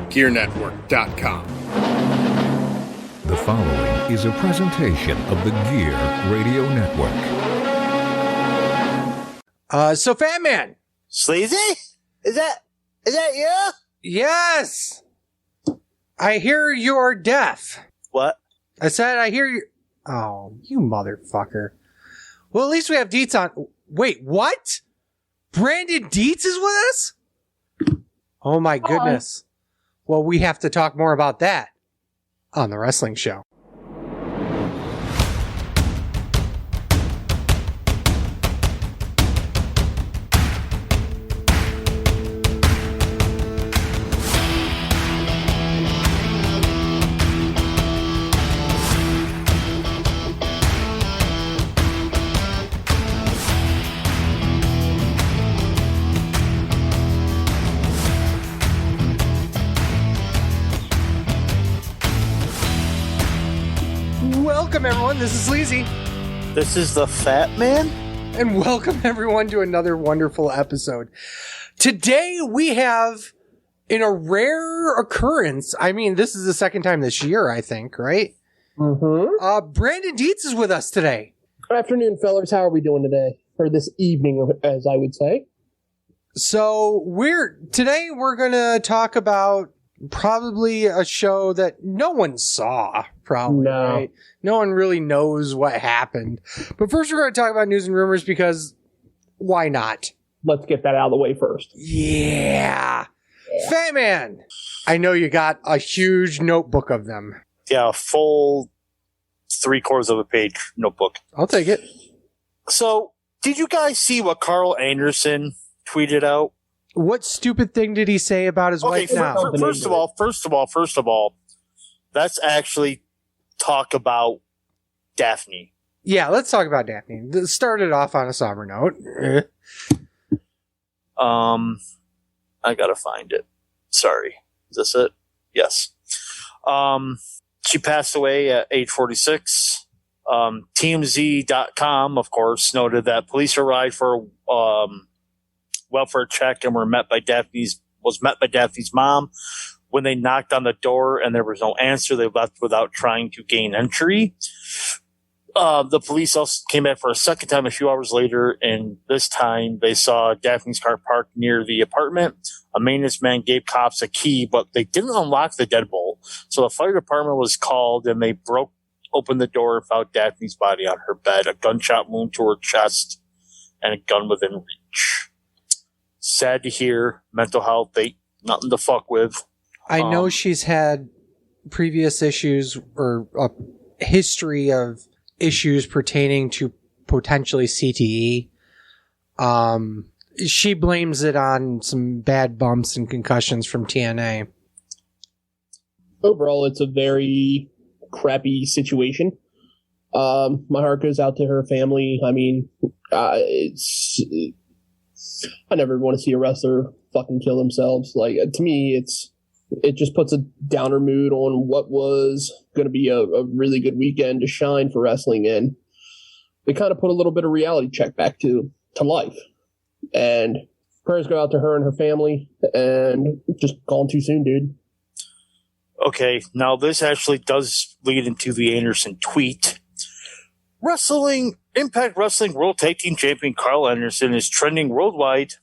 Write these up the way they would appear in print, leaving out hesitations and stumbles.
GearNetwork.com. The following is a presentation of the Gear Radio Network. So Fat Man. Sleazy? Is that you? Yes. I hear you're deaf. What? I said I hear you. Oh, you motherfucker. Well, at least we have Dietz on. Wait, what? Brandon Dietz is with us? Oh my goodness. Well, we have to talk more about that on the wrestling show. Welcome, everyone. This is Sleazy. This is the Fat Man? And welcome, everyone, to another wonderful episode. Today, we have, in a rare occurrence, I mean, this is the second time this year, I think, right? Mm-hmm. Brandon Dietz is with us today. Good afternoon, fellas. How are we doing today? Or this evening, as I would say. So, today we're going to talk about probably a show that no one saw, probably, No. right? No one really knows what happened. But first we're going to talk about news and rumors because why not? Let's get that out of the way first. Yeah. Fat Man, I know you got a huge notebook of them. Yeah, a full 3/4 of a page notebook. I'll take it. So, did you guys see what Carl Anderson tweeted out? What stupid thing did he say about his wife now? First of all, let's actually talk about Daphne. Yeah, let's talk about Daphne. This started off on a somber note. I gotta find it. Sorry. Is this it? Yes. She passed away at age 46. TMZ.com, of course, noted that police arrived for welfare check and was met by Daphne's mom. When they knocked on the door and there was no answer, they left without trying to gain entry. The police also came back for a second time a few hours later, and this time they saw Daphne's car parked near the apartment. A maintenance man gave cops a key, but they didn't unlock the deadbolt. So the fire department was called, and they broke open the door and found Daphne's body on her bed, a gunshot wound to her chest, and a gun within reach. Sad to hear. Mental health, they nothing to fuck with. I know she's had previous issues or a history of issues pertaining to potentially CTE. She blames it on some bad bumps and concussions from TNA. Overall, it's a very crappy situation. My heart goes out to her family. I mean, I never want to see a wrestler fucking kill themselves. Like, to me, it just puts a downer mood on what was going to be a really good weekend to shine for wrestling, and they kind of put a little bit of reality check back to life. And prayers go out to her and her family, and just gone too soon, dude. Okay, now this actually does lead into the Anderson tweet. Impact Wrestling World Tag Team Champion Carl Anderson is trending worldwide.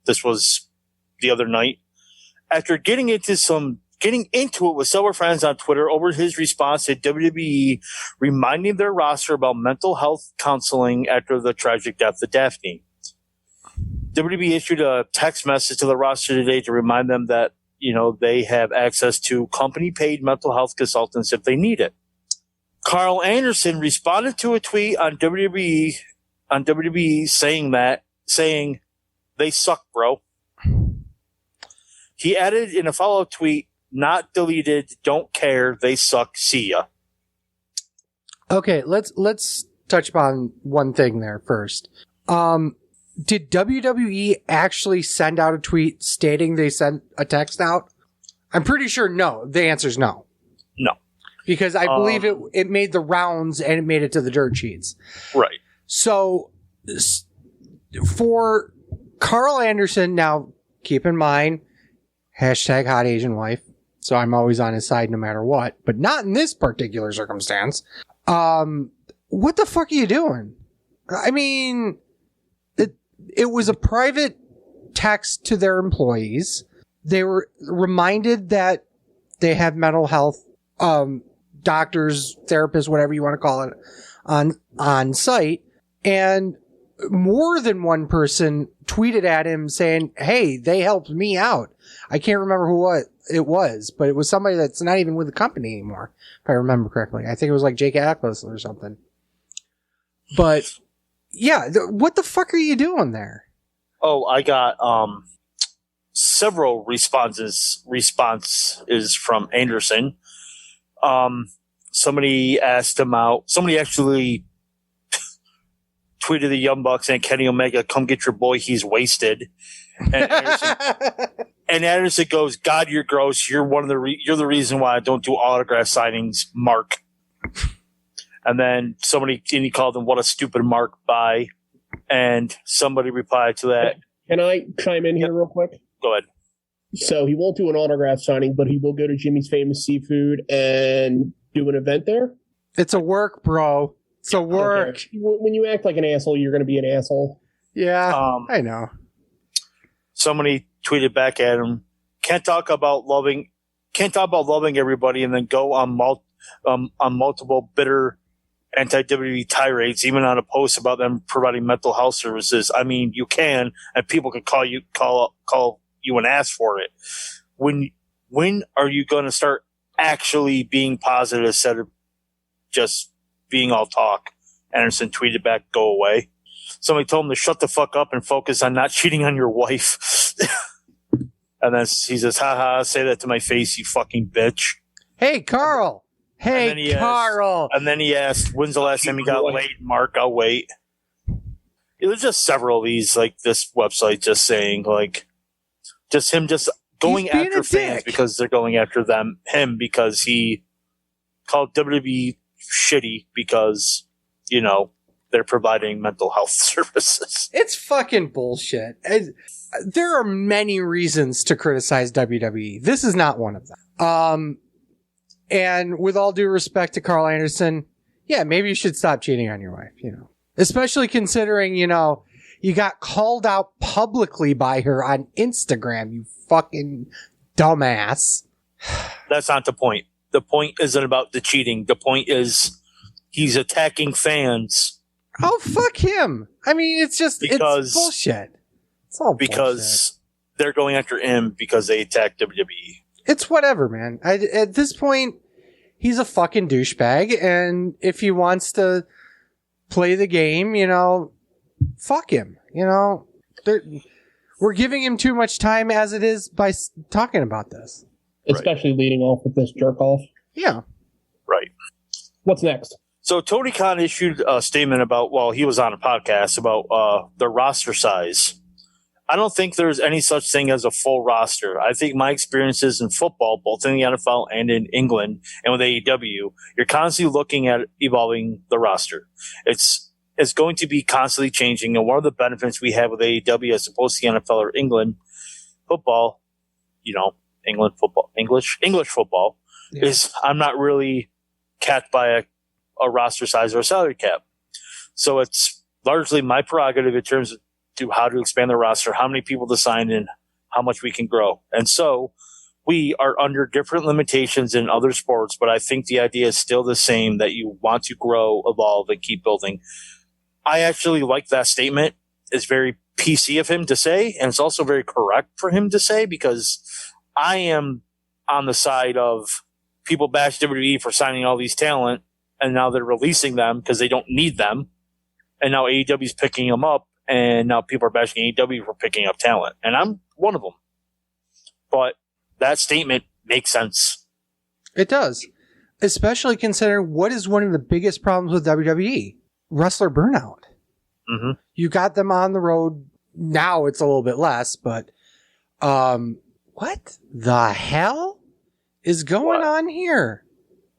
This was the other night. After getting into it with several friends on Twitter over his response to WWE reminding their roster about mental health counseling after the tragic death of Daphne. WWE issued a text message to the roster today to remind them that, they have access to company-paid mental health consultants if they need it. Carl Anderson responded to a tweet on WWE saying, "They suck, bro." He added in a follow-up tweet, "Not deleted, don't care, they suck, see ya." Okay, let's touch upon one thing there first. Did WWE actually send out a tweet stating they sent a text out? I'm pretty sure no. The answer is no. No. Because I believe it made the rounds and it made it to the dirt sheets. Right. So for Carl Anderson, now keep in mind, hashtag hot Asian wife. so I'm always on his side no matter what, but not in this particular circumstance. What the fuck are you doing? I mean, it was a private text to their employees. They were reminded that they have mental health, doctors, therapists, whatever you want to call it, on site. And more than one person tweeted at him saying, hey, they helped me out. I can't remember who it was, but it was somebody that's not even with the company anymore, if I remember correctly. I think it was like Jake Atlas or something. But yeah, what the fuck are you doing there? Oh, I got several responses from Anderson. Somebody asked him out. Somebody actually tweeted the Young Bucks and Kenny Omega, come get your boy, he's wasted. And Anderson goes, God, you're gross. You're you're the reason why I don't do autograph signings, Mark. And then he called him, what a stupid Mark, bye. And somebody replied to that. Can I chime in here real quick? Go ahead. So he won't do an autograph signing, but he will go to Jimmy's Famous Seafood and do an event there? It's a work, bro. It's a work. Okay. When you act like an asshole, you're going to be an asshole. Yeah, I know. Somebody tweeted back at him, can't talk about loving everybody and then go on multiple bitter anti-WWE tirades, even on a post about them providing mental health services. I mean, you can, and people can call you an ass for it. When are you going to start actually being positive instead of just being all talk? Anderson tweeted back, go away. Somebody told him to shut the fuck up and focus on not cheating on your wife. And then he says, haha, say that to my face, you fucking bitch. Hey, Carl. Hey, Carl. And then he asked, when's the last time you got laid? Mark, I'll wait. It was just several of these, like this website just saying, like, just him just going after fans because they're going after him because he called WWE shitty because, you know, they're providing mental health services. It's fucking bullshit. There are many reasons to criticize WWE. This is not one of them. And with all due respect to Carl Anderson, yeah, maybe you should stop cheating on your wife, you know, especially considering, you know, you got called out publicly by her on Instagram, you fucking dumbass. That's not the point. The point isn't about the cheating. The point is he's attacking fans. Oh, fuck him. I mean, it's bullshit. It's all because they're going after him because they attacked WWE. It's whatever, man. At this point, he's a fucking douchebag, and if he wants to play the game, you know, fuck him. You know, we're giving him too much time as it is by talking about this. Especially leading off with this jerk off. Yeah. Right. What's next? So Tony Khan issued a statement about, well, he was on a podcast about the roster size. I don't think there's any such thing as a full roster. I think my experiences in football, both in the NFL and in England and with AEW, you're constantly looking at evolving the roster. It's going to be constantly changing. And one of the benefits we have with AEW as opposed to the NFL or England football, you know, English football, yeah, is I'm not really capped by a roster size or a salary cap. So it's largely my prerogative in terms of how to expand the roster, how many people to sign in, how much we can grow. And so we are under different limitations in other sports, but I think the idea is still the same, that you want to grow, evolve, and keep building. I actually like that statement. It's very PC of him to say, and it's also very correct for him to say, because I am on the side of people bash WWE for signing all these talent, and now they're releasing them because they don't need them. And now AEW is picking them up, and now people are bashing AEW for picking up talent. And I'm one of them. But that statement makes sense. It does. Especially considering what is one of the biggest problems with WWE? Wrestler burnout. Mm-hmm. You got them on the road. Now it's a little bit less, but what the hell is going on here?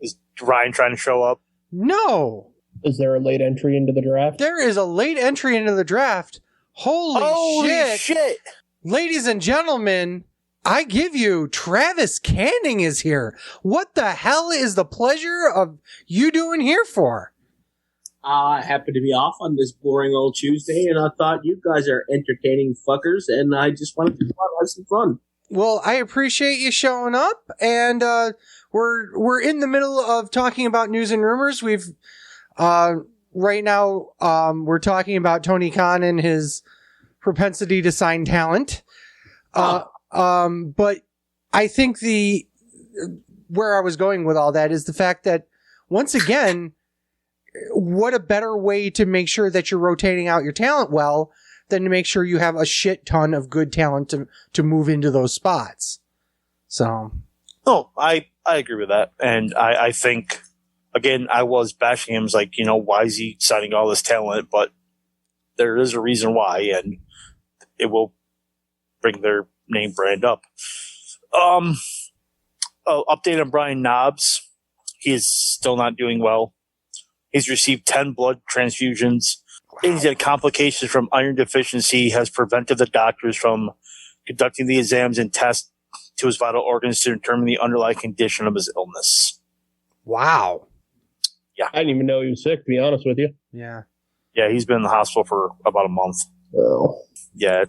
Is Ryan trying to show up? No. Is there a late entry into the draft? There is a late entry into the draft. Holy shit. Ladies and gentlemen, I give you Travis Canning is here. What the hell is the pleasure of you doing here for? I happen to be off on this boring old Tuesday, and I thought you guys are entertaining fuckers, and I just wanted to have some fun. Well, I appreciate you showing up, and we're in the middle of talking about news and rumors. We've right now we're talking about Tony Khan and his propensity to sign talent. But I think where I was going with all that is the fact that once again, what a better way to make sure that you're rotating out your talent well than to make sure you have a shit ton of good talent to move into those spots. So. Oh, I agree with that. And I think, again, I was bashing him. Like, why is he signing all this talent? But there is a reason why, and it will bring their name brand up. Update on Brian Knobs. He is still not doing well. He's received 10 blood transfusions. He's had complications from iron deficiency, has prevented the doctors from conducting the exams and tests to his vital organs to determine the underlying condition of his illness. Wow. Yeah. I didn't even know he was sick, to be honest with you. Yeah. Yeah, he's been in the hospital for about a month. Oh. Yeah,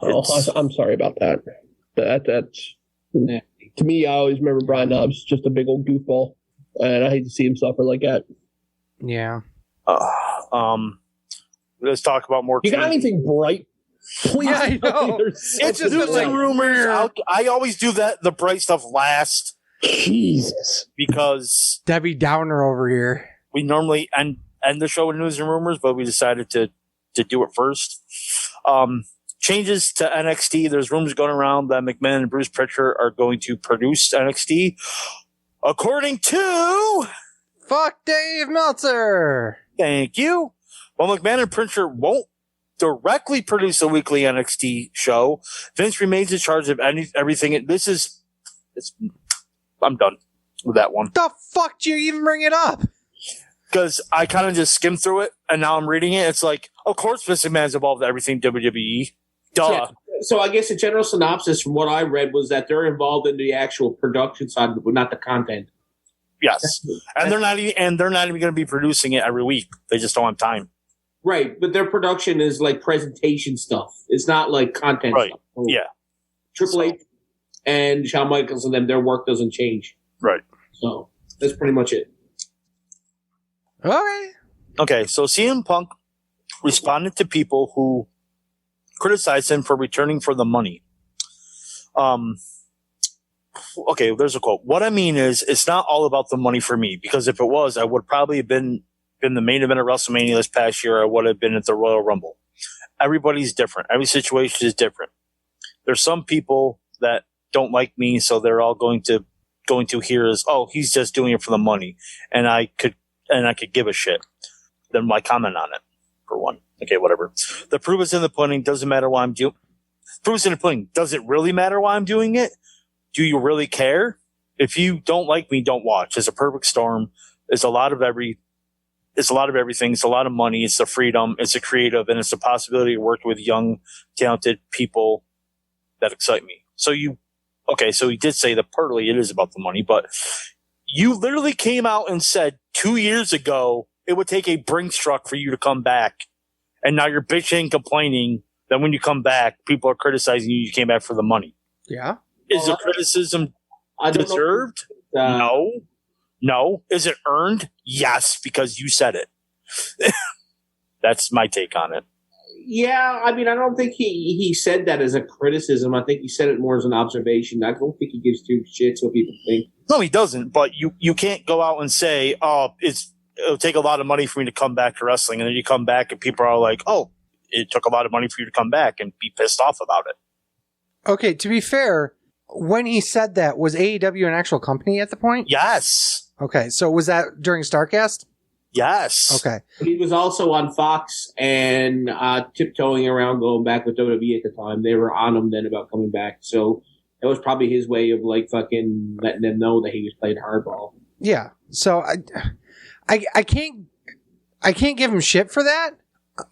I'm sorry about that. That's to me, I always remember Brian Knobs just a big old goofball, and I hate to see him suffer like that. Yeah. Let's talk about more. You got anything bright? Please. Yeah, I know. It's just news and rumors. I always do that. The bright stuff last. Jesus. Because Debbie Downer over here. We normally end the show with news and rumors, but we decided to do it first. Changes to NXT. There's rumors going around that McMahon and Bruce Pritchard are going to produce NXT. According to... Fuck Dave Meltzer. Thank you. Well, McMahon and Pritchard won't directly produce a weekly NXT show. Vince remains in charge of everything. I'm done with that one. The fuck do you even bring it up? Because I kind of just skimmed through it, and now I'm reading it. It's like, of course Vince McMahon's involved in everything WWE. Duh. Yeah. So I guess a general synopsis from what I read was that they're involved in the actual production side of it, but not the content. Yes. And they're not even going to be producing it every week. They just don't have time. Right, but their production is like presentation stuff. It's not like content Right. stuff. So, yeah. Triple H and Shawn Michaels and them, their work doesn't change. Right. So that's pretty much it. All right. Okay, so CM Punk responded to people who criticized him for returning for the money. Okay, there's a quote. What I mean is, it's not all about the money for me, because if it was, I would probably have been the main event of WrestleMania this past year. I would have been at the Royal Rumble. Everybody's different. Every situation is different. There's some people that don't like me, so they're all going to hear is, oh, he's just doing it for the money, and I could give a shit. Then why comment on it? For one, okay, whatever. The proof is in the pudding. Doesn't matter why I'm doing. Proof is in the pudding. Does it really matter why I'm doing it? Do you really care? If you don't like me, don't watch. It's a perfect storm. It's a lot of everything. It's a lot of money. It's the freedom. It's the creative, and it's the possibility to work with young, talented people that excite me. So he did say that partly it is about the money, but you literally came out and said 2 years ago it would take a Brinks truck for you to come back, and now you're bitching, complaining that when you come back, people are criticizing you came back for the money. Yeah. Is the criticism deserved? No. Is it earned? Yes, because you said it. That's my take on it. Yeah, I mean, I don't think he said that as a criticism. I think he said it more as an observation. I don't think he gives two shits what people think. No, he doesn't. But you can't go out and say, oh, it'll take a lot of money for me to come back to wrestling. And then you come back and people are like, oh, it took a lot of money for you to come back, and be pissed off about it. Okay, to be fair, when he said that, was AEW an actual company at the point? Yes. Okay, so was that during StarCast? Yes. Okay. He was also on Fox and tiptoeing around going back with WWE at the time. They were on him then about coming back. So that was probably his way of like fucking letting them know that he was playing hardball. Yeah. So I can't give him shit for that.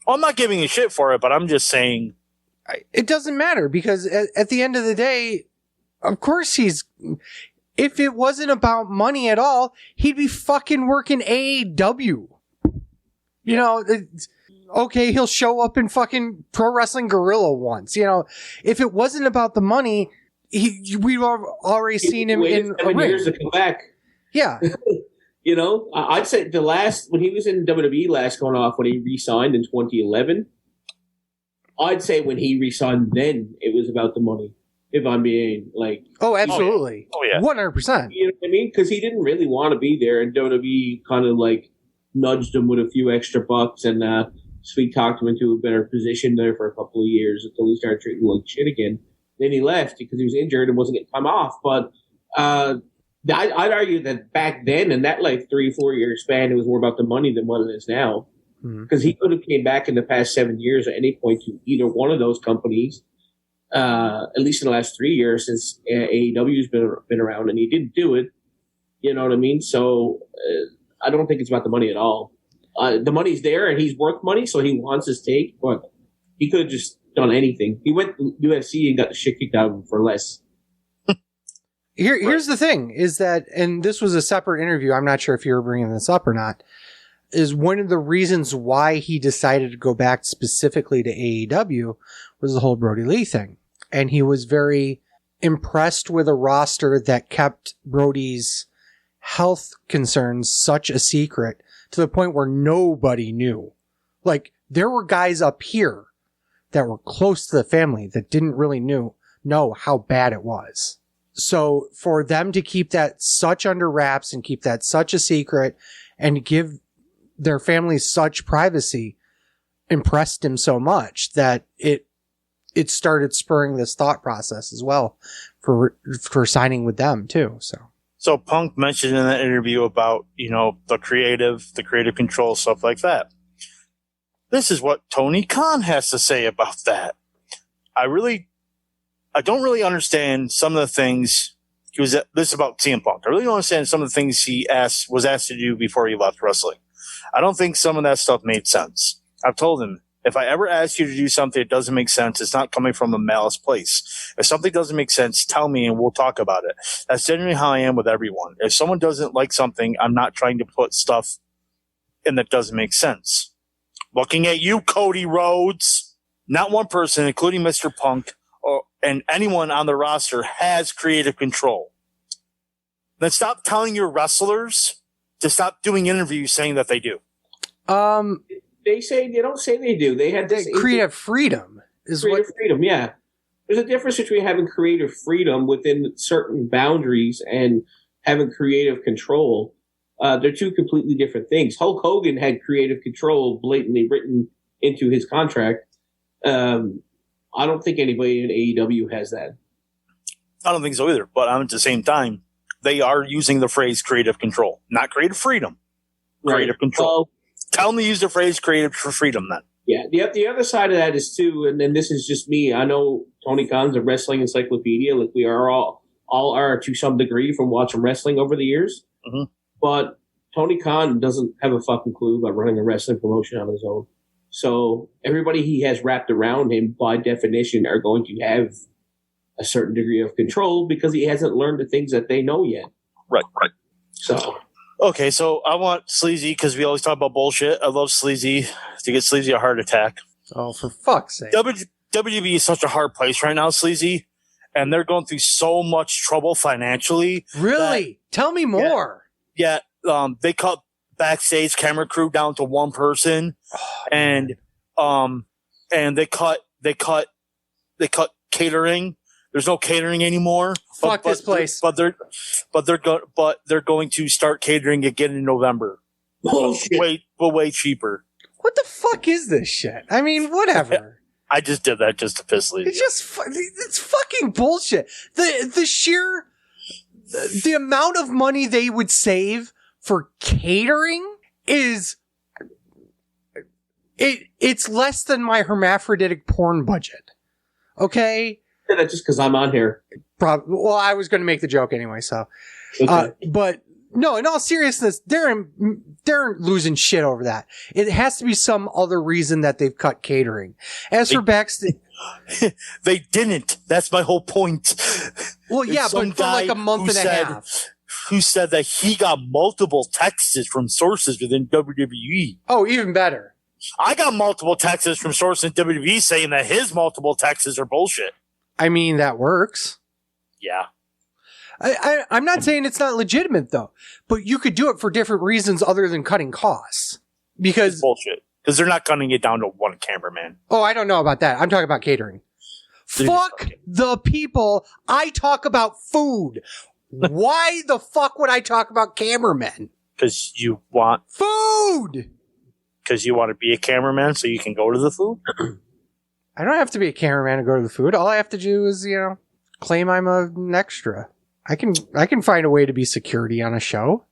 Well, I'm not giving a shit for it, but I'm just saying It doesn't matter, because at the end of the day, Of course if it wasn't about money at all, he'd be fucking working AEW. You know, okay, he'll show up in fucking Pro Wrestling Guerrilla once. You know, if it wasn't about the money, we've already seen him in 7 years to come back. Yeah. You know, I'd say when he was in WWE last going off, when he re-signed in 2011, I'd say when he re-signed then, it was about the money. If I'm being like... Oh, absolutely. Oh, yeah. 100%. You know what I mean? Because he didn't really want to be there, and WWE kind of like nudged him with a few extra bucks and sweet-talked him into a better position there for a couple of years until he started treating like shit again. Then he left because he was injured and wasn't getting time off. But I'd argue that back then, in that like 3-4 year span, it was more about the money than what it is now. Because he could have came back in the past 7 years at any point to either one of those companies, at least in the last 3 years since AEW's been around, and he didn't do it. You know what I mean? So I don't think it's about the money at all. The money's there, and he's worth money, so he wants his take, but he could have just done anything. He went to UFC and got the shit kicked out of him for less. Here's the thing, is that, and this was a separate interview, I'm not sure if you were bringing this up or not, is one of the reasons why he decided to go back specifically to AEW was the whole Brody Lee thing. And he was very impressed with a roster that kept Brody's health concerns such a secret to the point where nobody knew. Like, there were guys up here that were close to the family that didn't really know how bad it was. So for them to keep that such under wraps and keep that such a secret and give their family such privacy impressed him so much that it started spurring this thought process as well for signing with them too. So Punk mentioned in that interview about, you know, the creative control, stuff like that. This is what Tony Khan has to say about that. I don't really understand some of the things this is about CM Punk. I really don't understand some of the things he was asked to do before he left wrestling. I don't think some of that stuff made sense. I've told him, if I ever ask you to do something that doesn't make sense, it's not coming from a malice place. If something doesn't make sense, tell me and we'll talk about it. That's generally how I am with everyone. If someone doesn't like something, I'm not trying to put stuff in that doesn't make sense. Looking at you, Cody Rhodes. Not one person, including Mr. Punk, and anyone on the roster has creative control. Then stop telling your wrestlers to stop doing interviews saying that they do. They don't say they do. They have this creative freedom. Freedom, yeah. There's a difference between having creative freedom within certain boundaries and having creative control. They're two completely different things. Hulk Hogan had creative control blatantly written into his contract. I don't think anybody in AEW has that. I don't think so either. But at the same time, they are using the phrase creative control, not creative freedom. Creative control. Well, tell them to use the phrase creative for freedom then. Yeah. The other side of that is too, and then this is just me. I know Tony Khan's a wrestling encyclopedia, like we are all are to some degree from watching wrestling over the years. Mm-hmm. But Tony Khan doesn't have a fucking clue about running a wrestling promotion on his own. So everybody he has wrapped around him, by definition, are going to have a certain degree of control because he hasn't learned the things that they know yet. Right. So. Okay, so I want Sleazy, because we always talk about bullshit. I love Sleazy to get Sleazy a heart attack. Oh, for fuck's sake. WWE is such a hard place right now, Sleazy, and they're going through so much trouble financially. Really? Tell me more. Yeah, they cut backstage camera crew down to one person, and they cut catering. There's no catering anymore. Fuck this place. But they're going to start catering again in November. Bullshit. Way cheaper. What the fuck is this shit? I mean, whatever. I just did that just to piss Lee. It's fucking bullshit. The amount of money they would save for catering is it's less than my hermaphroditic porn budget. Okay? That's just because I'm on here. Well, I was going to make the joke anyway, so. Okay. But no, in all seriousness, they're losing shit over that. It has to be some other reason that they've cut catering. As for backstage, they didn't. That's my whole point. Well, yeah, Some but for like guy a month who and a said- half. Who said that he got multiple texts from sources within WWE. Oh, even better. I got multiple texts from sources in WWE saying that his multiple texts are bullshit. I mean, that works. Yeah. I'm not saying it's not legitimate, though, but you could do it for different reasons other than cutting costs. It's Because, bullshit. Because they're not cutting it down to one cameraman. oh, I don't know about that. I'm talking about catering. Fuck the people. I talk about food. Why the fuck would I talk about cameramen? Because you want Food! to be a cameraman so you can go to the food? I don't have to be a cameraman to go to the food. All I have to do is, claim I'm an extra. I can find a way to be security on a show.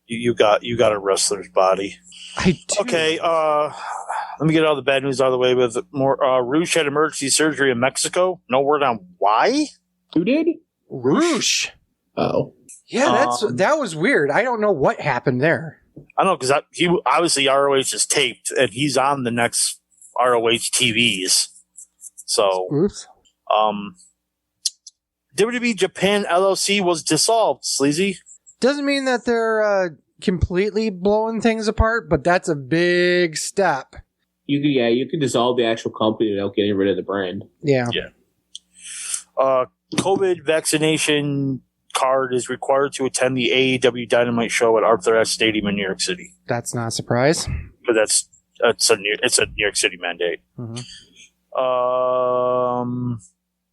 You got a wrestler's body. I do. Okay, let me get all the bad news out of the way with more. Rouge had emergency surgery in Mexico. No word on why? Who did? Rouge. Oh. Yeah, that was weird. I don't know what happened there. I don't know, because he obviously ROH is taped, and he's on the next ROH TVs. So, Oops. WWE Japan LLC was dissolved, Sleazy. Doesn't mean that they're completely blowing things apart, but that's a big step. You could dissolve the actual company without getting rid of the brand. Yeah. COVID vaccination card is required to attend the AEW Dynamite show at Arthur Ashe Stadium in New York City. That's not a surprise. But it's a New York City mandate. Mm-hmm.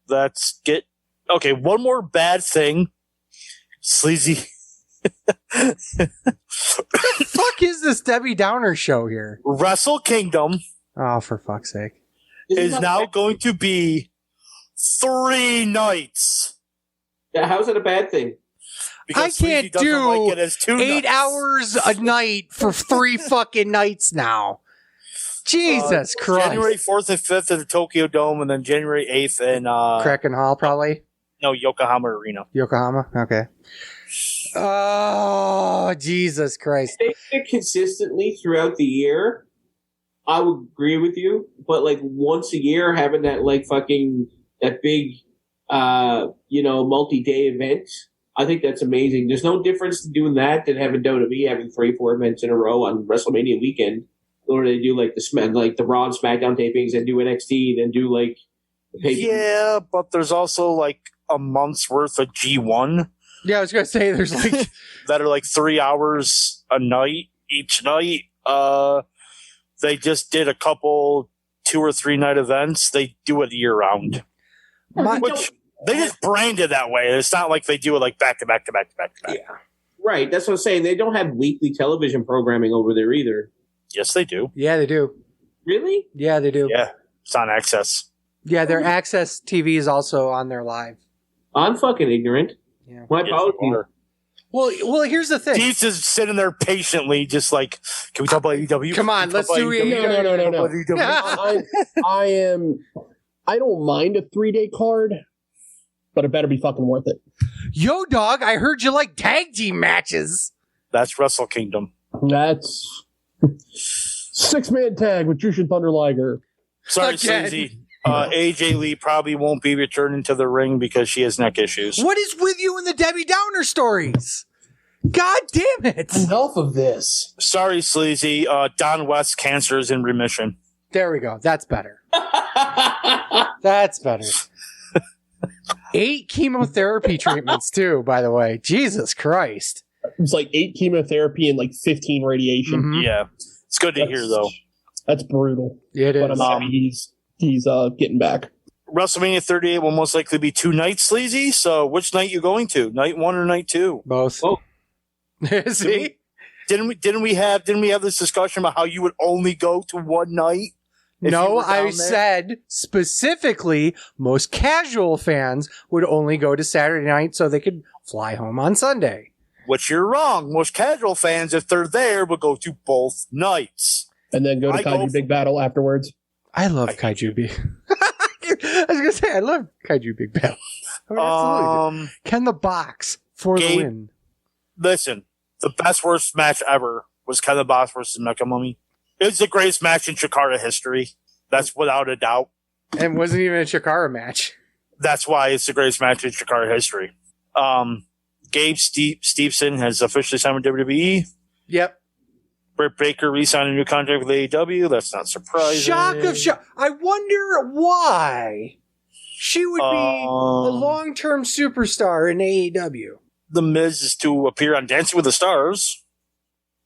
Let's get okay. One more bad thing, Sleazy. Fuck is this Debbie Downer show here? Wrestle Kingdom Oh, for fuck's sake. is now going to be 3 nights. How's it a bad thing? I Sleazy can't doesn't do like it as 2 8 nights. hours a night for 3 fucking nights now. Jesus Christ. January 4th and 5th at the Tokyo Dome, and then January 8th in Kraken Hall, probably. Yokohama Arena. Yokohama? Okay. Oh, Jesus Christ. They do it consistently throughout the year. I would agree with you, but like once a year, having that like fucking that big, multi-day event, I think that's amazing. There's no difference to doing that than having WWE having 3-4 events in a row on WrestleMania weekend. Or they do like the Raw and SmackDown tapings, and do NXT, then do like the pay-per-view. Yeah, but there's also like a month's worth of G1 Yeah, I was going to say there's like... that are like 3 hours a night each night. They just did a couple 2 or 3 night events. They do it year round, which they just brand it that way. It's not like they do it like back to back to back to back to back. Yeah, right. That's what I'm saying. They don't have weekly television programming over there either. Yes, they do. Yeah, they do. Really? Yeah, they do. Yeah, it's on Access. Yeah, their Access TV is also on their live. I'm fucking ignorant. Yeah. My Yes, you apologies. are. Well, here's the thing. Dietz is sitting there patiently, just like, can we talk about AEW? Come on, let's do AEW. I don't mind a 3-day card, but it better be fucking worth it. Yo, dog, I heard you like tag team matches. That's Wrestle Kingdom. That's 6-man tag with Jushin Thunder Liger. Sorry, Again. Sleazy. AJ Lee probably won't be returning to the ring because she has neck issues. What is with you and the Debbie Downer stories? God damn it. Enough of this. Sorry, Sleazy. Don West's cancer is in remission. There we go. That's better. That's better. 8 chemotherapy treatments, too, by the way. Jesus Christ. It's like 8 chemotherapy and like 15 radiation. Mhm. Yeah. It's good to hear, though. That's brutal. It But is. I'm happy he's getting back. WrestleMania 38 will most likely be 2 nights, Sleazy. So which night you going to? Night 1 or night 2? Both. Oh. See? Didn't we have this discussion about how you would only go to one night? if you No, were down I there? said specifically most casual fans would only go to Saturday night so they could fly home on Sunday. Which you're wrong. Most casual fans, if they're there, will go to both nights. And then go to I go Kaiju for- Big Battle afterwards. I love Kaiju Big. I was gonna say I love Kaiju Big Battle. I would absolutely do. Ken the Box for the Gabe- win. Listen, the best worst match ever was Ken the Boss versus Mecha Mummy. It's the greatest match in Chikara history. That's without a doubt. And wasn't even a Chikara match. That's why it's the greatest match in Chikara history. Gabe Stevenson has officially signed with WWE. Yep. Britt Baker re-signed a new contract with AEW. That's not surprising. Shock of shock. I wonder why she would be a long-term superstar in AEW. The Miz is to appear on Dancing with the Stars.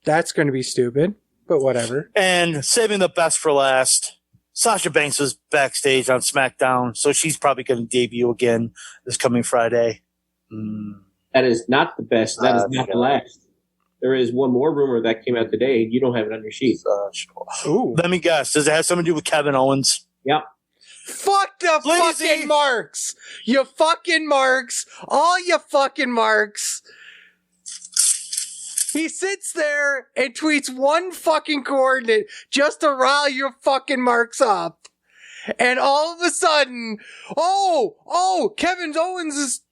That's going to be stupid, but whatever. And saving the best for last, Sasha Banks was backstage on SmackDown, so she's probably going to debut again this coming Friday. That is not the best. That is not the last. There is one more rumor that came out today. You don't have it on your sheet. Ooh. Let me guess. Does it have something to do with Kevin Owens? Yep. Fuck the fucking marks. You fucking marks. All you fucking marks. He sits there and tweets one fucking coordinate just to rile your fucking marks up. And all of a sudden, Kevin Owens'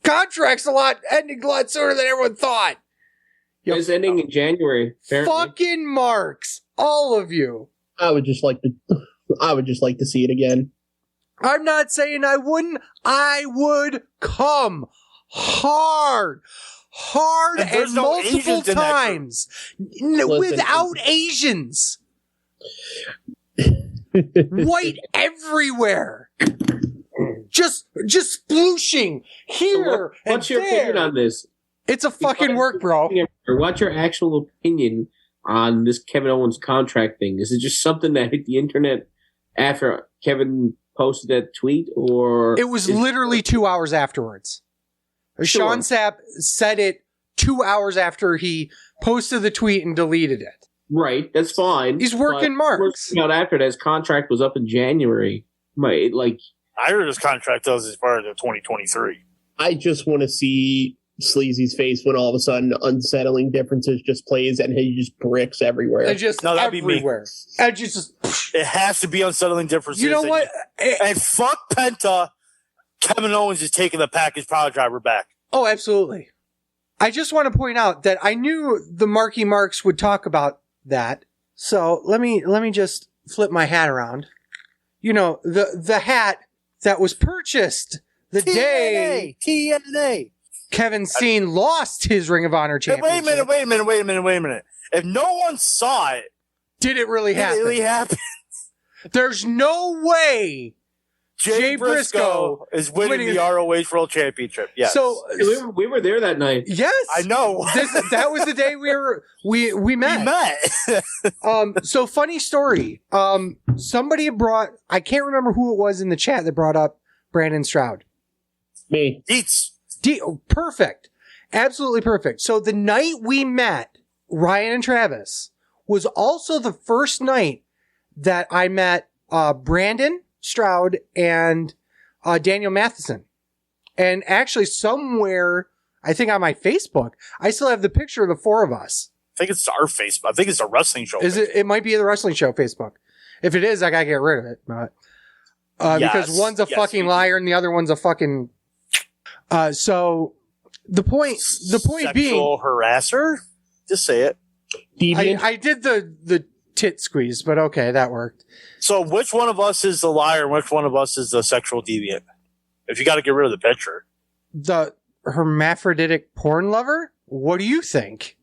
contract's ending a lot sooner than everyone thought. It's ending in January. Apparently. Fucking marks. All of you. I would just like to see it again. I'm not saying I wouldn't. I would come hard and multiple times without Asians. White everywhere. Just splooshing here and what's your there. opinion on this? It's a fucking work, bro. What's your actual opinion on this Kevin Owens contract thing? Is it just something that hit the internet after Kevin posted that tweet, or it was literally 2 hours afterwards? Sean Sapp said it 2 hours after he posted the tweet and deleted it. Right, that's fine. He's working marks. Out after that, his contract was up in January. I heard his contract does expire to 2023. I just want to see Sleazy's face when all of a sudden Unsettling Differences just plays and he just bricks everywhere. And just that'd everywhere. Be me. And just it has to be Unsettling Differences. You know what? And fuck Penta. Kevin Owens is taking the package power driver back. Oh, absolutely. I just want to point out that I knew the Marky Marks would talk about that. So let me just flip my hat around. You know, the hat that was purchased the day TNA. Kevin Steen lost his Ring of Honor championship. Wait a minute. If no one saw it, did it really happen? It really happened. There's no way Jay Briscoe is winning the ROH World Championship. Yes. So we were there that night. Yes, I know. That was the day we met. So funny story. Somebody brought. I can't remember who it was in the chat that brought up Brandon Stroud. Me. Dietz. Perfect. Absolutely perfect. So the night we met Ryan and Travis was also the first night that I met Brandon Stroud and Daniel Matheson. And actually somewhere, I think on my Facebook, I still have the picture of the four of us. I think it's our Facebook. I think it's a wrestling show. It might be the wrestling show Facebook. If it is, I gotta get rid of it. But, because one's a fucking liar and the other one's a fucking... So the point Sexual being, harasser. Just say it. I did the tit squeeze, but okay, that worked. So which one of us is the liar and which one of us is the sexual deviant? If you got to get rid of the picture. The hermaphroditic porn lover? What do you think?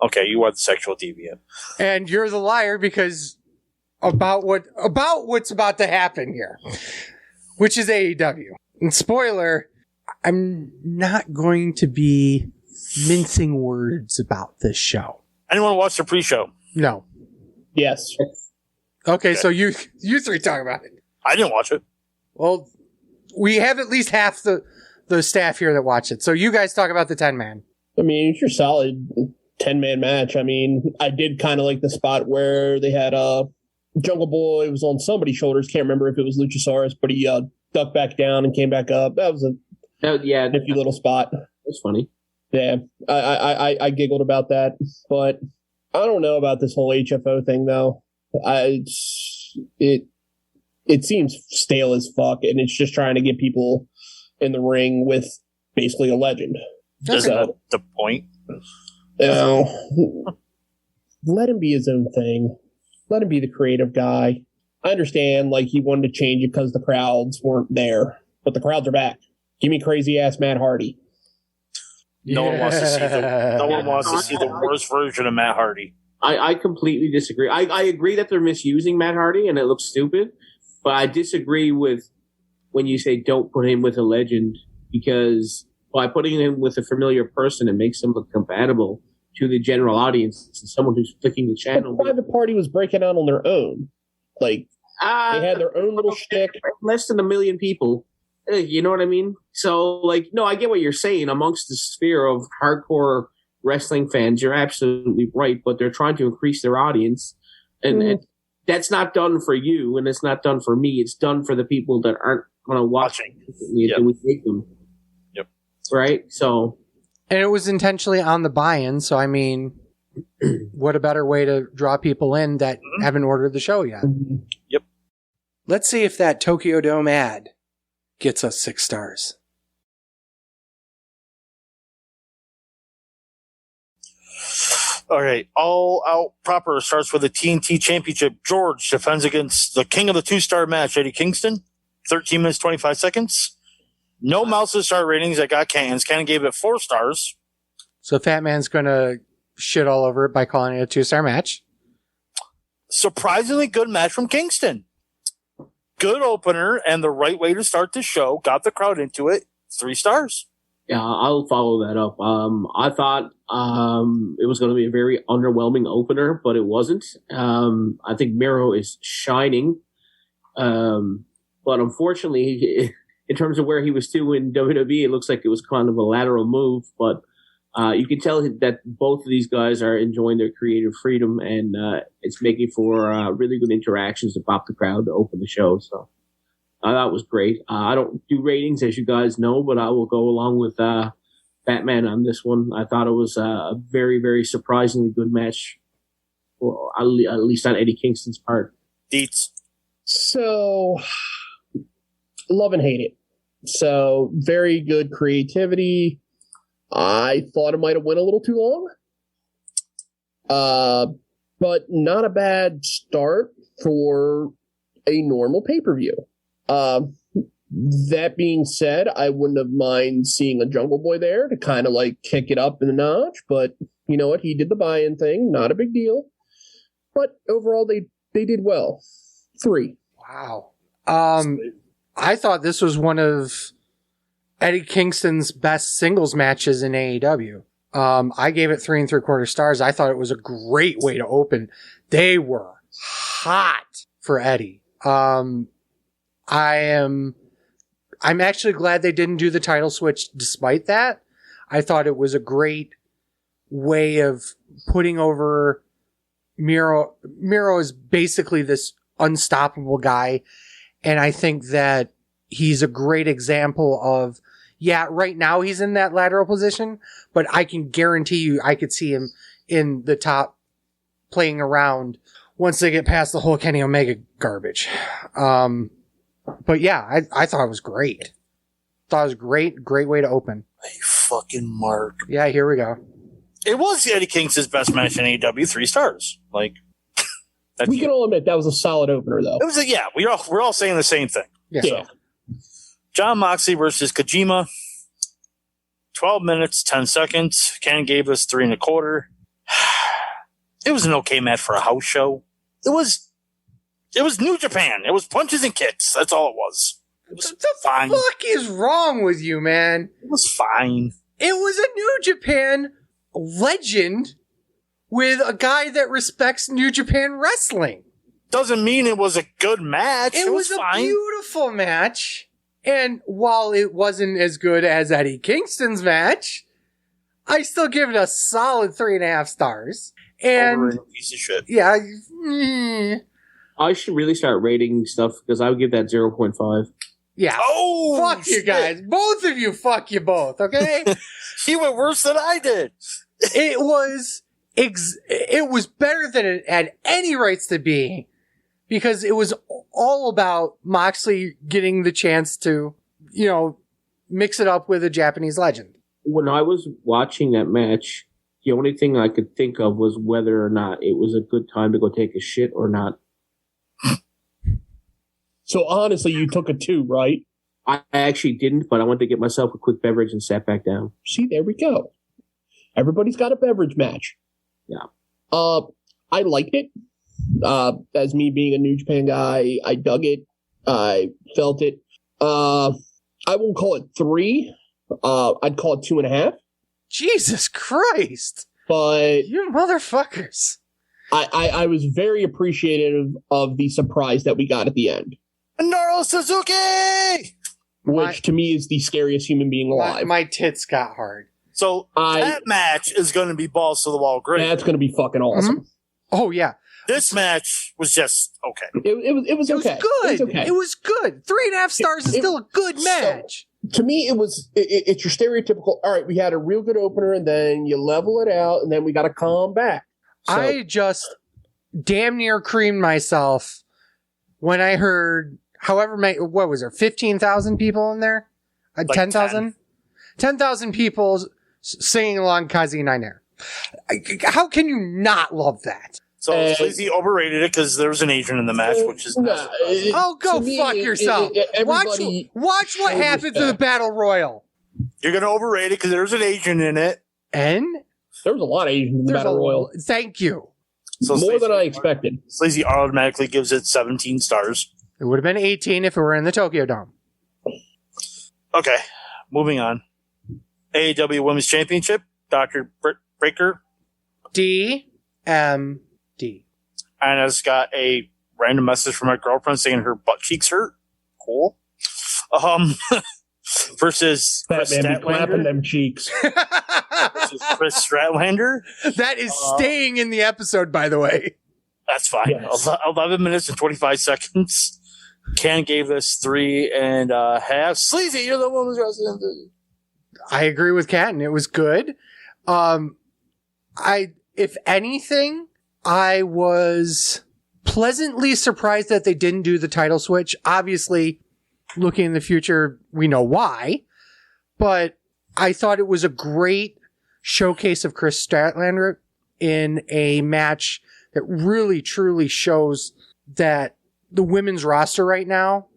Okay, you are the sexual deviant. And you're the liar because about what's about to happen here, which is AEW. And spoiler, I'm not going to be mincing words about this show. Anyone watch the pre-show? No. Yes. Okay, so you three talk about it. I didn't watch it. Well, we have at least half the staff here that watch it. So you guys talk about the 10-man. I mean, it's your solid 10-man match. I mean, I did kind of like the spot where they had Jungle Boy was on somebody's shoulders. Can't remember if it was Luchasaurus, but he ducked back down and came back up. That was a nifty little spot. That's funny. Yeah, I giggled about that, but I don't know about this whole HFO thing though. It seems stale as fuck, and it's just trying to get people in the ring with basically a legend. Is that the point? You know, let him be his own thing. Let him be the creative guy. I understand, like, he wanted to change it because the crowds weren't there. but the crowds are back. Give me crazy ass Matt Hardy. No one wants to see the worst version of Matt Hardy. I completely disagree. I agree that they're misusing Matt Hardy and it looks stupid, but I disagree with when you say don't put him with a legend, because by putting him with a familiar person, it makes him look compatible to the general audience, someone who's flicking the channel. The Private Party was breaking out on their own. Like, they had their own little shtick. Less than 1 million people. You know what I mean? So, like, no, I get what you're saying. Amongst the sphere of hardcore wrestling fans, you're absolutely right, but they're trying to increase their audience. And that's not done for you, and it's not done for me. It's done for the people that aren't going to watch it. Yep. We take them. Yep. Right? So. And it was intentionally on the buy-in, so I mean, what a better way to draw people in that haven't ordered the show yet. Yep. Let's see if that Tokyo Dome ad gets us 6 stars. All right. All Out Proper starts with the TNT Championship. George defends against the king of the 2-star match, Eddie Kingston. 13 minutes, 25 seconds. No mouse to star ratings. I got Cannons. Cannon gave it 4 stars. So Fat Man's going to shit all over it by calling it a 2-star match. Surprisingly good match from Kingston. Good opener and the right way to start the show. Got the crowd into it. 3 stars. Yeah, I'll follow that up. I thought it was going to be a very underwhelming opener, but it wasn't. I think Miro is shining. But unfortunately, in terms of where he was to in WWE, it looks like it was kind of a lateral move. But you can tell that both of these guys are enjoying their creative freedom, and it's making for really good interactions to pop the crowd to open the show. So that was great. I don't do ratings, as you guys know, but I will go along with Batman on this one. I thought it was a very, very surprisingly good match, or at least on Eddie Kingston's part. Dietz. So, love and hate it. So, very good creativity. I thought it might have went a little too long. But not a bad start for a normal pay-per-view. That being said, I wouldn't have mind seeing a Jungle Boy there to kind of like kick it up in a notch, but you know what? He did the buy-in thing. Not a big deal. But overall, they did well. 3. Wow. I thought this was one of Eddie Kingston's best singles matches in AEW. I gave it 3 3/4 stars. I thought it was a great way to open. They were hot for Eddie. I'm actually glad they didn't do the title switch despite that. I thought it was a great way of putting over Miro. Miro is basically this unstoppable guy. And I think that he's a great example of, yeah, right now he's in that lateral position, but I can guarantee you I could see him in the top playing around once they get past the whole Kenny Omega garbage. But yeah, I thought it was great. Thought it was great. Great way to open. Hey, fucking Mark. Yeah, here we go. It was Eddie Kingston's best match in AEW, 3 stars. Like, we can all admit that was a solid opener, though. It was we're all saying the same thing. Yeah. So, John Moxley versus Kojima. 12 minutes, 10 seconds. Ken gave us 3 1/4. It was an okay match for a house show. It was New Japan. It was punches and kicks. That's all it was. It was fine. What the fuck is wrong with you, man? It was fine. It was a New Japan legend with a guy that respects New Japan wrestling. Doesn't mean it was a good match. It was a beautiful match. And while it wasn't as good as Eddie Kingston's match, I still give it a solid 3.5 stars. And a piece of shit. Yeah. I should really start rating stuff because I would give that 0.5. Yeah. Oh, fuck you guys. Both of you, fuck you both, okay? He went worse than I did. It was better than it had any rights to be because it was all about Moxley getting the chance to, mix it up with a Japanese legend. When I was watching that match, the only thing I could think of was whether or not it was a good time to go take a shit or not. So honestly, you took a 2, right? I actually didn't, but I went to get myself a quick beverage and sat back down. See, there we go. Everybody's got a beverage match. Yeah. I liked it. As me being a New Japan guy, I dug it. I felt it. I won't call it 3. I'd call it 2.5. Jesus Christ. But you motherfuckers. I was very appreciative of the surprise that we got at the end. Minoru Suzuki! Which to me is the scariest human being alive. My tits got hard. So that match is going to be balls to the wall great. That's going to be fucking awesome. Mm-hmm. Oh, yeah. This match was just okay. It was okay. It was good. 3.5 stars is still a good match. To me, it's your stereotypical, all right, we had a real good opener, and then you level it out, and then we got to come back. So, I just damn near creamed myself when I heard, what was there, 15,000 people in there? 10,000? 10,000 people singing along Kazi Niner. How can you not love that? So Sleazy overrated it because there was an Asian in the match, which is go fuck yourself. Watch what happens in the Battle Royal. You're going to overrate it because there's an Asian in it. And? There was a lot of Asians in the Battle Royal. Thank you. So more than I expected. Sleazy automatically gives it 17 stars. It would have been 18 if it were in the Tokyo Dome. Okay, moving on. AEW Women's Championship, Dr. Britt Baker. DMD. And I just got a random message from my girlfriend saying her butt cheeks hurt. Cool. Versus Chris Batman be clapping Statlander. them cheeks. Versus Chris Stratlander. That is staying in the episode, by the way. That's fine. Yes. 11 minutes and 25 seconds. Ken gave this 3.5. Sleazy, you're the one who's wrestling. I agree with Ken. It was good. If anything, I was pleasantly surprised that they didn't do the title switch. Obviously, looking in the future, we know why. But I thought it was a great showcase of Chris Statlander in a match that really, truly shows that the women's roster right now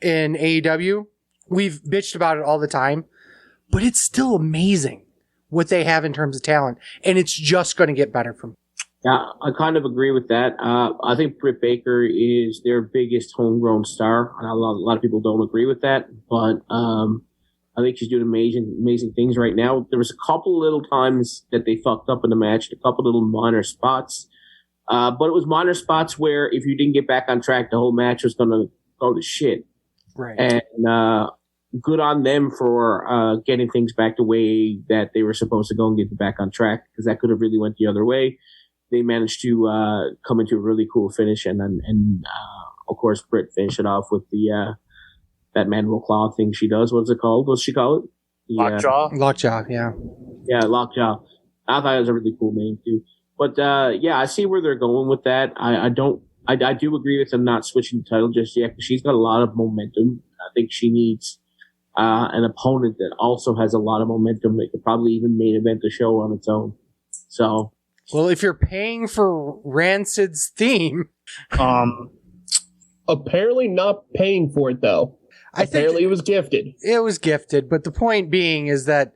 in AEW, we've bitched about it all the time, but it's still amazing what they have in terms of talent. And it's just going to get better from. Yeah, I kind of agree with that. I think Britt Baker is their biggest homegrown star. A lot of people don't agree with that, but I think she's doing amazing things right now. There was a couple little times that they fucked up in the match, a couple little minor spots. But it was minor spots where if you didn't get back on track, the whole match was going to go to shit. Right. And good on them for getting things back the way that they were supposed to go and get it back on track, because that could have really went the other way. They managed to come into a really cool finish, and of course Britt finished it off with the that mandible claw thing she does. What's it called? What's she call it? Lockjaw. Lockjaw, yeah. Yeah, Lockjaw. I thought it was a really cool name too. But yeah, I see where they're going with that. I do agree with them not switching the title just yet, because she's got a lot of momentum. I think she needs an opponent that also has a lot of momentum that could probably even main event the show on its own. So, well, if you're paying for Rancid's theme, apparently not paying for it though. Apparently it was gifted. It was gifted, but the point being is that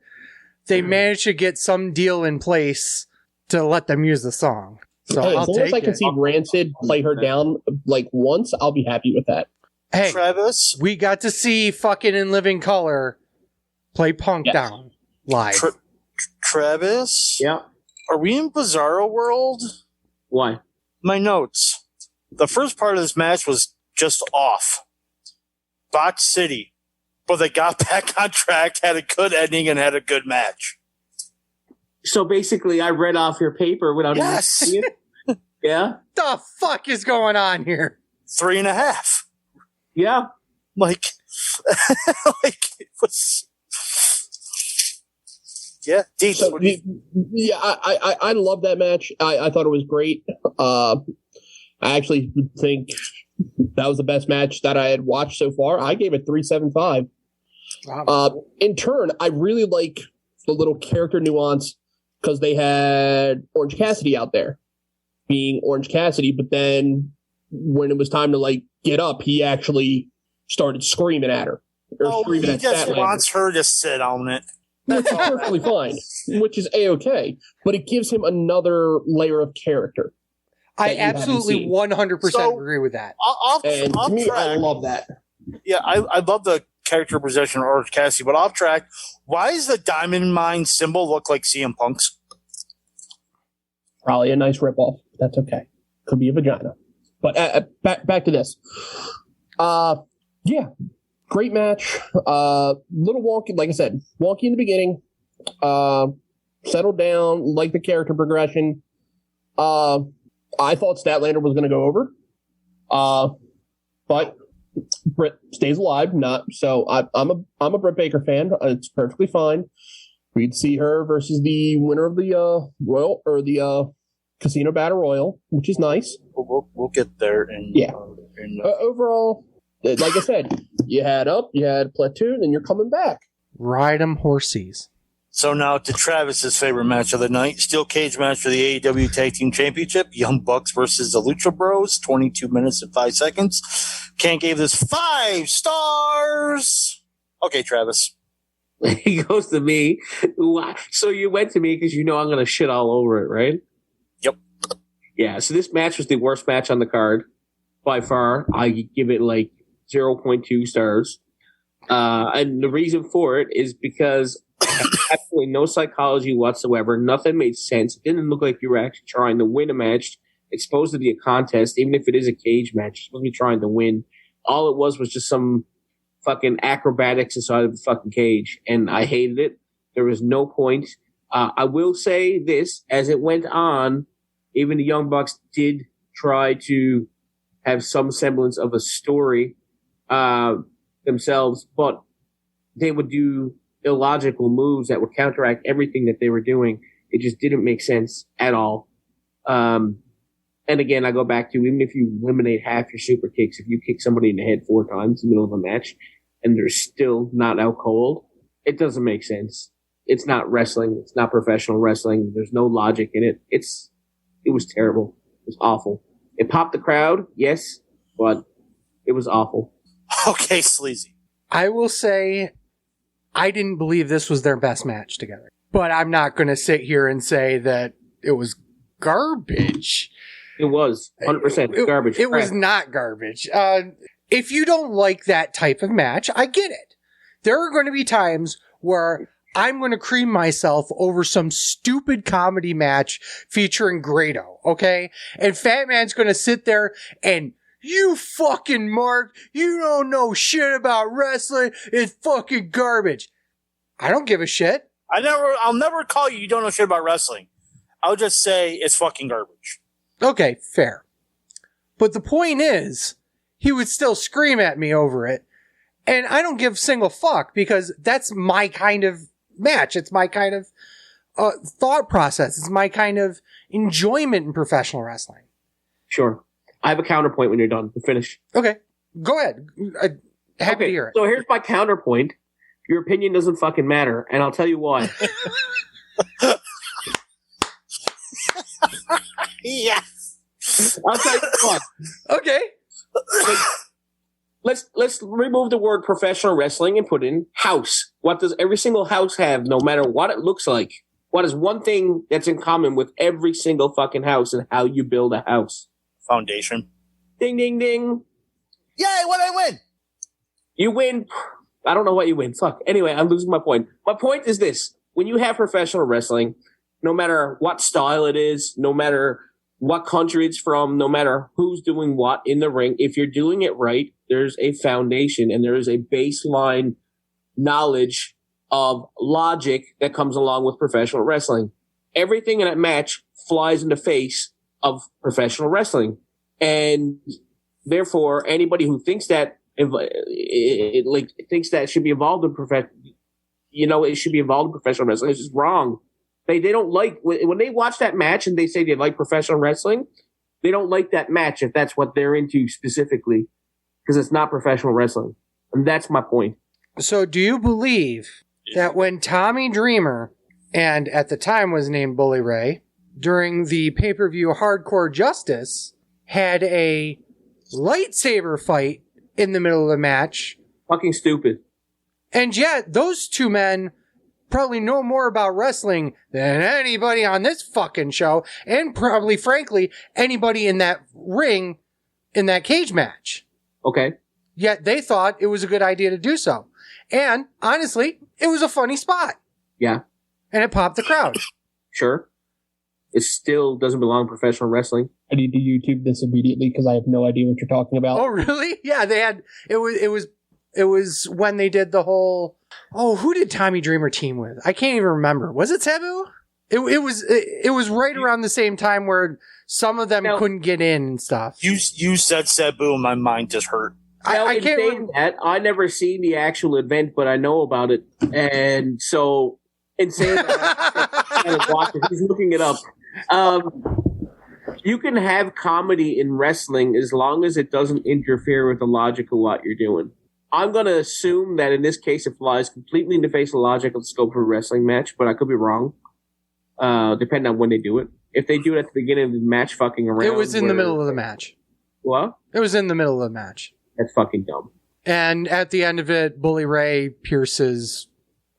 they managed to get some deal in place to let them use the song. So hey, I'll as long take as I can it. see Rancid play her down like once, I'll be happy with that. Hey, Travis. we got to see fucking In Living Color play Punk Yes. down live. Travis? yeah. Are we in Bizarro World? Why? My notes. The first part of this match was just off. Botch City. But they got back on track, had a good ending, and had a good match. So basically, I read off your paper without even Yes. seeing it. Yeah. The fuck is going on here? 3.5. Yeah. Like it was. Yeah, Deep. So, yeah, I love that match. I thought it was great. I actually think that was the best match that I had watched so far. I gave it 3.75. Wow. In turn, I really like the little character nuance, because they had Orange Cassidy out there being Orange Cassidy, but then when it was time to like get up, he actually started screaming at her Oh, screaming he at just Statlander. wants her to sit on it. Which is perfectly fine, which is A-okay. But it gives him another layer of character. I absolutely 100% agree with that. And to me, I love that. Yeah, I love the character position of Orange Cassidy, but off track, why does the Diamond Mine symbol look like CM Punk's? Probably a nice ripoff. That's okay. Could be a vagina. But back to this. Yeah, great match. Little wonky, like I said, wonky in the beginning. Settled down, like the character progression. I thought Statlander was going to go over. But Britt stays alive, not so. I'm a Britt Baker fan. It's perfectly fine. We'd see her versus the winner of the Royal or the Casino Battle Royal, which is nice. We'll get there. Overall, like I said, you had up, you had platoon, and you're coming back. Ride 'em horsies. So now to Travis's favorite match of the night, steel cage match for the AEW Tag Team Championship, Young Bucks versus the Lucha Bros, 22 minutes and 5 seconds. Ken gave this 5 stars. Okay, Travis. He goes to me. So you went to me because you know I'm going to shit all over it, right? Yep. Yeah, so this match was the worst match on the card by far. I give it like 0.2 stars. And the reason for it is because absolutely no psychology whatsoever. Nothing made sense. It didn't look like you were actually trying to win a match. It's supposed to be a contest, even if it is a cage match. You're supposed to be trying to win. All it was just some fucking acrobatics inside of the fucking cage, and I hated it. There was no point. I will say this, as it went on, even the Young Bucks did try to have some semblance of a story themselves, but they would do illogical moves that would counteract everything that they were doing. It just didn't make sense at all. And again, I go back to, even if you eliminate half your super kicks, if you kick somebody in the head 4 times in the middle of a match and they're still not out cold, it doesn't make sense. It's not wrestling. It's not professional wrestling. There's no logic in it. It was terrible. It was awful. It popped the crowd, yes, but it was awful. Okay, Sleazy. I will say I didn't believe this was their best match together. But I'm not going to sit here and say that it was garbage. It was 100% garbage. It was not garbage. If you don't like that type of match, I get it. There are going to be times where I'm going to cream myself over some stupid comedy match featuring Grado, okay? And Fat Man's going to sit there and, you fucking Mark, you don't know shit about wrestling. It's fucking garbage. I don't give a shit. I'll never call you don't know shit about wrestling. I'll just say it's fucking garbage. Okay, fair. But the point is, he would still scream at me over it. And I don't give a single fuck because that's my kind of match. It's my kind of thought process. It's my kind of enjoyment in professional wrestling. Sure. I have a counterpoint when you're done. We'll finish. Okay. Go ahead. Happy to hear it. So here's my counterpoint. Your opinion doesn't fucking matter, and I'll tell you why. Yes. I'll tell you why. Okay. Let's remove the word professional wrestling and put in house. What does every single house have, no matter what it looks like? What is one thing that's in common with every single fucking house and how you build a house? Foundation. Ding, ding, ding. Yay, what I win? You win. I don't know what you win. Fuck. Anyway, I'm losing my point. My point is this. When you have professional wrestling, no matter what style it is, no matter what country it's from, no matter who's doing what in the ring, if you're doing it right, there's a foundation and there is a baseline knowledge of logic that comes along with professional wrestling. Everything in that match flies in the face of professional wrestling. And therefore, anybody who thinks that thinks that it should be involved in it should be involved in professional wrestling, it's just wrong. They don't like, when they watch that match and they say they like professional wrestling, they don't like that match if that's what they're into specifically, because it's not professional wrestling. And that's my point. So do you believe that when Tommy Dreamer, and at the time was named Bully Ray, during the pay-per-view Hardcore Justice, had a lightsaber fight in the middle of the match? Fucking stupid. And yet, those two men probably know more about wrestling than anybody on this fucking show, and probably, frankly, anybody in that ring in that cage match. Okay. Yet they thought it was a good idea to do so. And honestly, it was a funny spot. Yeah. And it popped the crowd. Sure. It still doesn't belong in professional wrestling. I need to YouTube this immediately because I have no idea what you're talking about. Oh, really? Yeah, they had, it was when they did the whole, who did Tommy Dreamer team with? I can't even remember. Was it Sabu? It was right around the same time where some of them couldn't get in and stuff. You said Sabu and my mind just hurt. I can't remember that. I never seen the actual event, but I know about it. And so, in saying that, he's looking it up. You can have comedy in wrestling as long as it doesn't interfere with the logic of what you're doing. I'm going to assume that in this case it flies completely in the face of the logic of the scope of a wrestling match, but I could be wrong, depending on when they do it. If they do it at the beginning of the match fucking around... It was in the middle of the match. What? It was in the middle of the match. That's fucking dumb. And at the end of it, Bully Ray pierces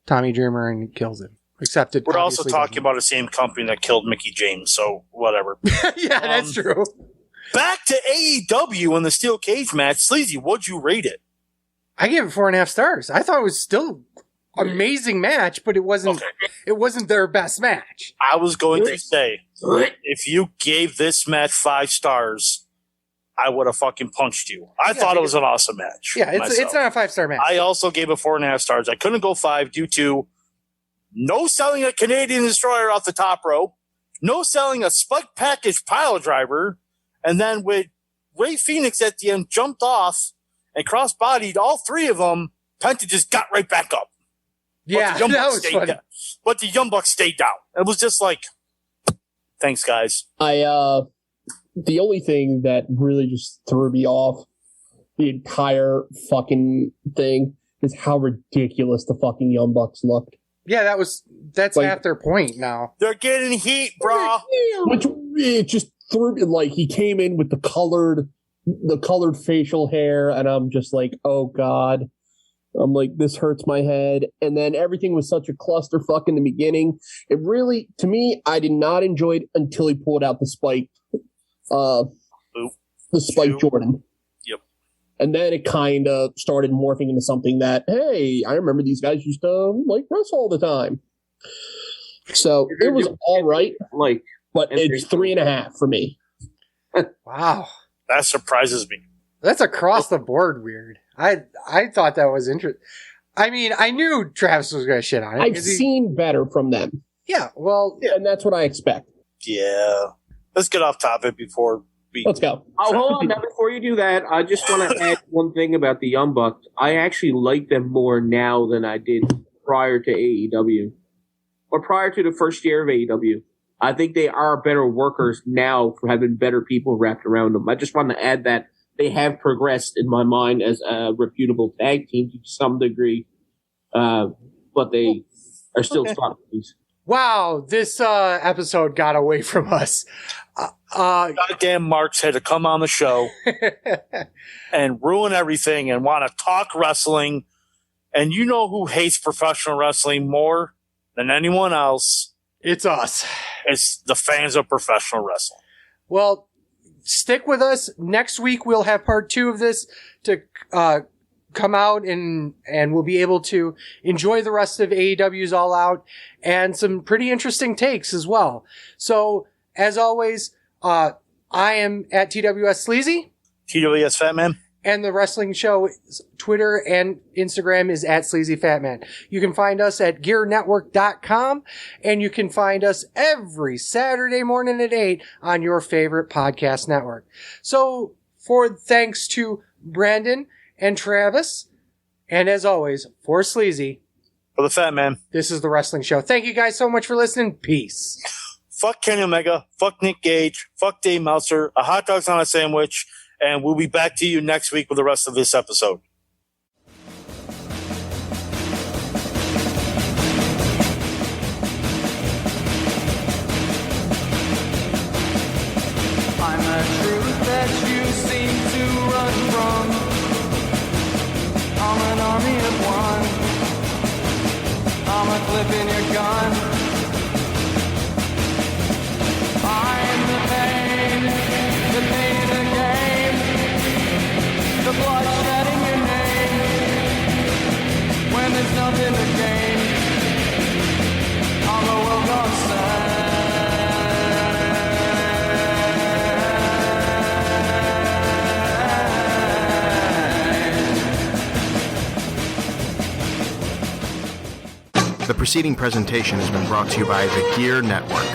Tommy Dreamer and kills him. Except it We're also talking about the same company that killed Mickey James, so whatever. Yeah, that's true. Back to AEW and the steel cage match. Sleazy, what'd you rate it? I gave it 4.5 stars. I thought it was still amazing match, but it wasn't. Okay. It wasn't their best match. I was going to say, if you gave this match 5 stars, I would have fucking punched you. I thought it was an awesome match. Yeah, it's not a 5-star match. I also gave it 4.5 stars. I couldn't go 5 due to no selling a Canadian Destroyer off the top rope, no selling a spike package pile driver, and then with Ray Phoenix at the end jumped off and cross-bodied all 3 of them, Penta just got right back up. Yeah, that was funny. But the Young Bucks stayed down. It was just like, thanks, guys. The only thing that really just threw me off the entire fucking thing is how ridiculous the fucking Young Bucks looked. Yeah, that's Like- half their point now. They're getting heat, bro. Which it just threw me, like, he came in with the colored facial hair, and I'm just like, oh god. I'm like, this hurts my head. And then everything was such a clusterfuck in the beginning. It really, to me, I did not enjoy it until he pulled out the spike. The Spike Jordan. Yep. And then it kind of started morphing into something that, hey, I remember these guys used to like wrestle all the time. So it was all right, but it's 3.5 for me. Wow. That surprises me. That's across the board weird. I thought that was interesting. I mean, I knew Travis was going to shit on it. I've seen better from them. Yeah, well... And that's what I expect. Yeah. Let's get off topic before we... Let's go. Oh, hold on. Now, before you do that, I just want to add one thing about the Young Bucks. I actually like them more now than I did prior to AEW. Or prior to the first year of AEW. I think they are better workers now for having better people wrapped around them. I just want to add that they have progressed in my mind as a reputable tag team to some degree. But they are still strong. Wow, this episode got away from us. Goddamn Marks had to come on the show and ruin everything and want to talk wrestling. And you know who hates professional wrestling more than anyone else? It's us. It's the fans of professional wrestling. Well, stick with us. Next week we'll have part 2 of this to come out, and we'll be able to enjoy the rest of AEW's All Out and some pretty interesting takes as well. So, as always, I am at TWS Sleazy. TWS Fat Man. And the wrestling show Twitter and Instagram is at Sleazy Fat Man. You can find us at gearnetwork.com, and you can find us every Saturday morning at 8 on your favorite podcast network. So, thanks to Brandon and Travis, and as always, for Sleazy, For the Fat Man. this is the wrestling show. Thank you guys so much for listening. Peace. Fuck Kenny Omega. Fuck Nick Gage. Fuck Dave Meltzer. A hot dog's on a sandwich. And we'll be back to you next week with the rest of this episode. I'm a truth that you seem to run from. I'm an army of one. Mama clipping your gun. I'm the pain of the game. The blood shedding your name. When there's nothing to gain, all the world gone sad. The preceding presentation has been brought to you by the Gear Network.